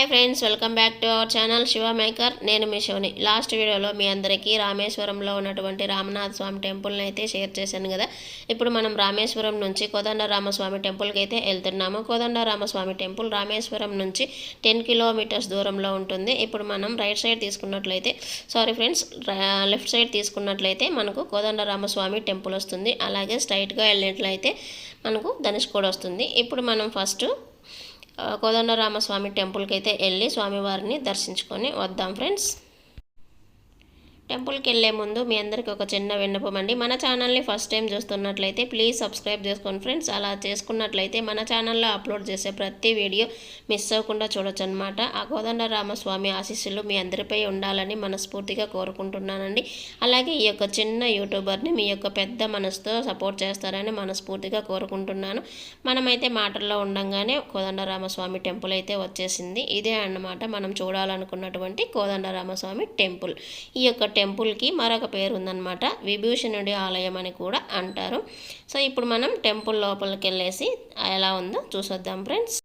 Hi friends, welcome back to our channel Shiva maker. నేను మీ శివని. Last వీడియోలో మీ అందరికీ రామేశ్వరంలో ఉన్నటువంటి రామనాథ స్వామి టెంపుల్ని అయితే షేర్ చేశాను కదా. ఇప్పుడు మనం రామేశ్వరం నుంచి కోదండరామస్వామి టెంపుల్కి అయితే వెళ్తున్నాము. కోదండరామస్వామి టెంపుల్ రామేశ్వరం నుంచి 10 కిలోమీటర్స్ దూరంలో ఉంటుంది. ఇప్పుడు మనం రైట్ సైడ్ తీసుకున్నట్లయితే లెఫ్ట్ సైడ్ తీసుకున్నట్లయితే మనకు కోదండరామస్వామి టెంపుల్ వస్తుంది. అలాగే స్ట్రైట్గా వెళ్ళినట్లయితే మనకు ధనుష్కోడి వస్తుంది. ఇప్పుడు మనం ఫస్ట్ కోదండరామస్వామి టెంపుల్కి అయితే వెళ్ళి స్వామివారిని దర్శించుకొని వద్దాం ఫ్రెండ్స్. టెంపుల్కి వెళ్ళే ముందు మీ అందరికీ ఒక చిన్న విన్నపం అండి. మన ఛానల్ని ఫస్ట్ టైం చూస్తున్నట్లయితే ప్లీజ్ సబ్స్క్రైబ్ చేసుకోండి ఫ్రెండ్స్. అలా చేసుకున్నట్లయితే మన ఛానల్లో అప్లోడ్ చేసే ప్రతి వీడియో మిస్ అవ్వకుండా చూడొచ్చు అనమాట. ఆ కోదండరామస్వామి ఆశీస్సులు మీ అందరిపై ఉండాలని మనస్ఫూర్తిగా కోరుకుంటున్నానండి. అలాగే ఈ యొక్క చిన్న యూట్యూబర్ని మీ యొక్క పెద్ద మనసుతో సపోర్ట్ చేస్తారని మనస్ఫూర్తిగా కోరుకుంటున్నాను. మనమైతే మాటల్లో ఉండంగానే కోదండరామస్వామి టెంపుల్ అయితే వచ్చేసింది. ఇదే అన్నమాట మనం చూడాలనుకున్నటువంటి కోదండరామస్వామి టెంపుల్. ఈ యొక్క టెంపుల్కి మరొక పేరు ఉందన్నమాట, విభూషణుడి ఆలయం అని కూడా అంటారు. సో ఇప్పుడు మనం టెంపుల్ లోపలికి వెళ్ళేసి ఎలా ఉందో చూసొద్దాం ఫ్రెండ్స్.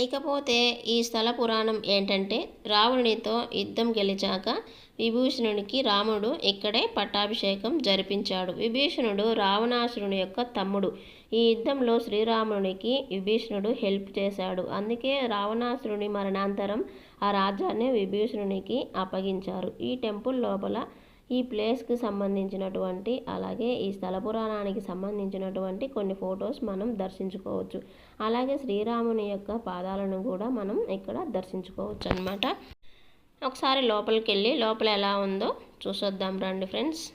ఇకపోతే ఈ స్థల పురాణం ఏంటంటే, రావణునితో యుద్ధం గెలిచాక విభూషణునికి రాముడు ఇక్కడే పట్టాభిషేకం జరిపించాడు. విభీషణుడు రావణాసురుని యొక్క తమ్ముడు. ఈ యుద్ధంలో శ్రీరామునికి విభీషణుడు హెల్ప్ చేశాడు. అందుకే రావణాసురుని మరణాంతరం ఆ రాజ్యాన్ని విభీషణునికి అప్పగించారు. ఈ టెంపుల్ లోపల ఈ ప్లేస్కి సంబంధించినటువంటి అలాగే ఈ స్థల పురాణానికి సంబంధించినటువంటి కొన్ని ఫొటోస్ మనం దర్శించుకోవచ్చు. అలాగే శ్రీరాముని యొక్క పాదాలను కూడా మనం ఇక్కడ దర్శించుకోవచ్చు అన్నమాట. ఒకసారి లోపలికి వెళ్ళి లోపల ఎలా ఉందో చూసొద్దాం రండి ఫ్రెండ్స్.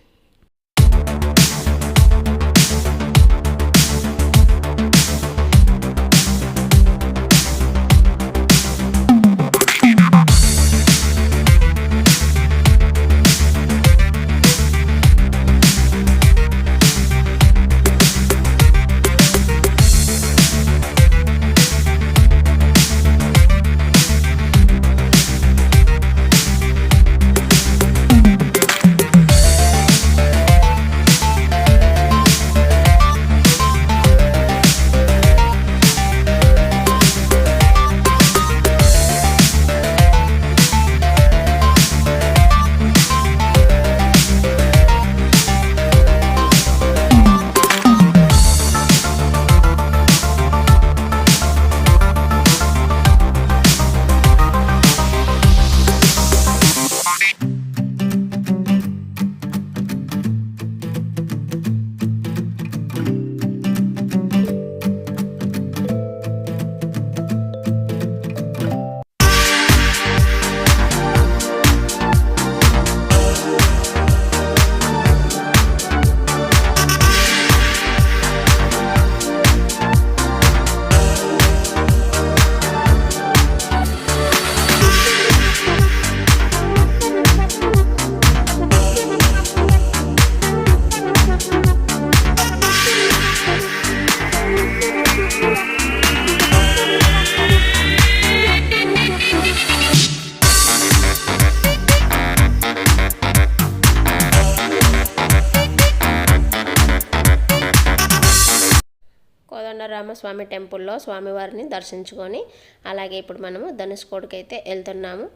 కోదండరామస్వామి టెంపుల్లో స్వామివారిని దర్శించుకొని అలాగే ఇప్పుడు మనము ధనుష్కోడికి అయితే వెళ్తున్నాము.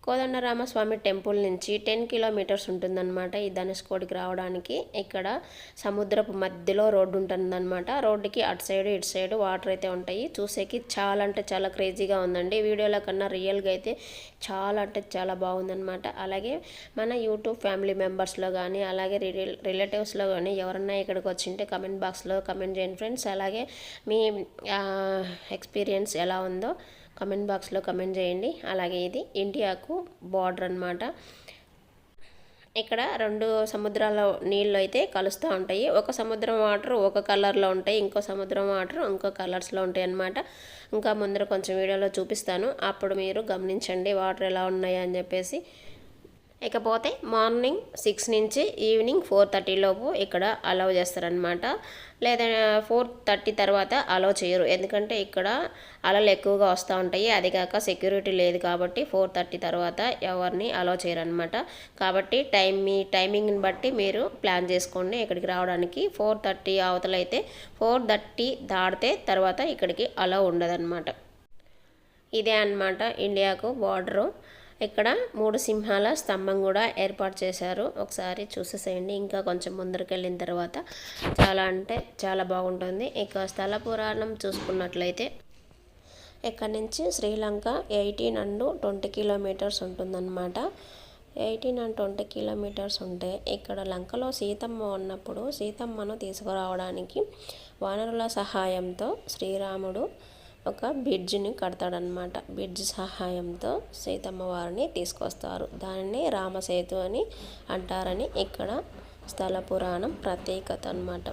కోదండరామస్వామి టెంపుల్ నుంచి 10 కిలోమీటర్స్ ఉంటుందన్నమాట ఈ ధనుష్కోడికి రావడానికి. ఇక్కడ సముద్రపు మధ్యలో రోడ్డు ఉంటుందన్నమాట. రోడ్డుకి అటు సైడ్ ఇటు సైడ్ వాటర్ అయితే ఉంటాయి. చూసేకి చాలా అంటే చాలా క్రేజీగా ఉందండి. వీడియోలో కన్నా రియల్గా అయితే చాలా అంటే చాలా బాగుందన్నమాట. అలాగే మన యూట్యూబ్ ఫ్యామిలీ మెంబర్స్లో కానీ అలాగే రిలేటివ్స్లో కానీ ఎవరన్నా ఇక్కడికి వచ్చింటే కమెంట్ బాక్స్లో కమెంట్ చేయండి ఫ్రెండ్స్. అలాగే మీ ఎక్స్పీరియన్స్ ఎలా ఉందో కమెంట్ బాక్స్లో కమెంట్ చేయండి. అలాగే ఇది ఇండియాకు బార్డర్ అన్నమాట. ఇక్కడ 2 సముద్రాల నీళ్ళు అయితే కలుస్తూ ఉంటాయి. ఒక సముద్రం వాటర్ ఒక కలర్లో ఉంటాయి, ఇంకో సముద్రం వాటర్ ఇంకో కలర్స్లో ఉంటాయి అన్నమాట. ఇంకా ముందర కొంచెం వీడియోలో చూపిస్తాను, అప్పుడు మీరు గమనించండి వాటర్ ఎలా ఉన్నాయి అని చెప్పేసి. ఇకపోతే మార్నింగ్ 6 నుంచి ఈవినింగ్ 4:30 లోపు ఇక్కడ అలౌ చేస్తారనమాట. లేదా 4:30 తర్వాత అలౌ చేయరు, ఎందుకంటే ఇక్కడ అలలు ఎక్కువగా వస్తూ ఉంటాయి. అది కాక సెక్యూరిటీ లేదు కాబట్టి 4:30 తర్వాత ఎవరిని అలౌ చేయరనమాట. కాబట్టి మీ టైమింగ్ని బట్టి మీరు ప్లాన్ చేసుకోండి ఇక్కడికి రావడానికి. 4:30 అవతలైతే 4:30 దాటితే తర్వాత ఇక్కడికి అలౌ ఉండదన్నమాట. ఇదే అన్నమాట ఇండియాకు బార్డరు. ఇక్కడ 3 సింహాల స్తంభం కూడా ఏర్పాటు చేశారు. ఒకసారి చూసేసేయండి. ఇంకా కొంచెం ముందరికి వెళ్ళిన తర్వాత చాలా అంటే చాలా బాగుంటుంది. ఇక స్థల పురాణం చూసుకున్నట్లయితే ఇక్కడ నుంచి శ్రీలంక 18 and 20 కిలోమీటర్స్ ఉంటుందన్నమాట. 18 and 20 కిలోమీటర్స్ ఉంటే ఇక్కడ లంకలో సీతమ్మ ఉన్నప్పుడు సీతమ్మను తీసుకురావడానికి వానరుల సహాయంతో శ్రీరాముడు ఒక బ్రిడ్జిని కడతాడనమాట. బ్రిడ్జ్ సహాయంతో సీతమ్మ వారిని తీసుకొస్తారు. దానిని రామసేతు అని అంటారని ఇక్కడ స్థల పురాణం ప్రత్యేకత అన్నమాట.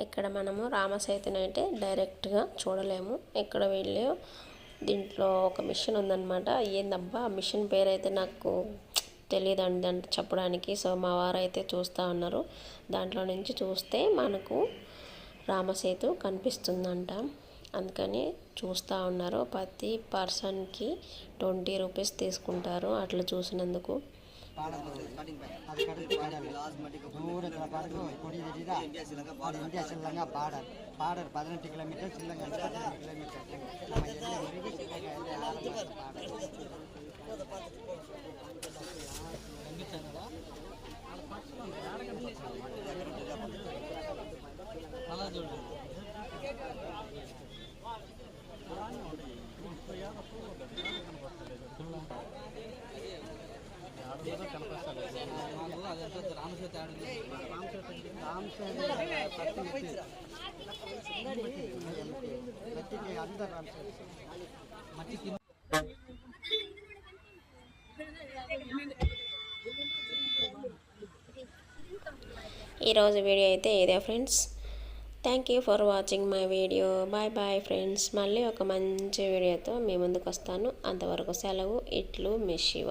ఇక్కడ మనము రామసేతుని అయితే డైరెక్ట్గా చూడలేము. ఇక్కడ వీళ్ళు దీంట్లో ఒక మిషన్ ఉందన్నమాట. ఏందబ్బా ఆ మిషన్ పేరు అయితే నాకు తెలియదండి అంటే చెప్పడానికి. సో మా వారు అయితే చూస్తూ ఉన్నారు. దాంట్లో నుంచి చూస్తే మనకు రామసేతు కనిపిస్తుందంట. అందుకని చూస్తూ ఉన్నారు. ప్రతి పర్సన్కి 20 రూపీస్ తీసుకుంటారు అట్లా చూసినందుకు. India Sri Lanka border 18 kilometre Sri Lanka 18 kilometre ఈరోజు వీడియో అయితే ఇదే friends. Thank you for watching my video. Bye bye friends. మళ్ళీ ఒక మంచి వీడియోతో మీ ముందుకు వస్తాను. అంతవరకు సెలవు. ఇట్లు మీ శివ.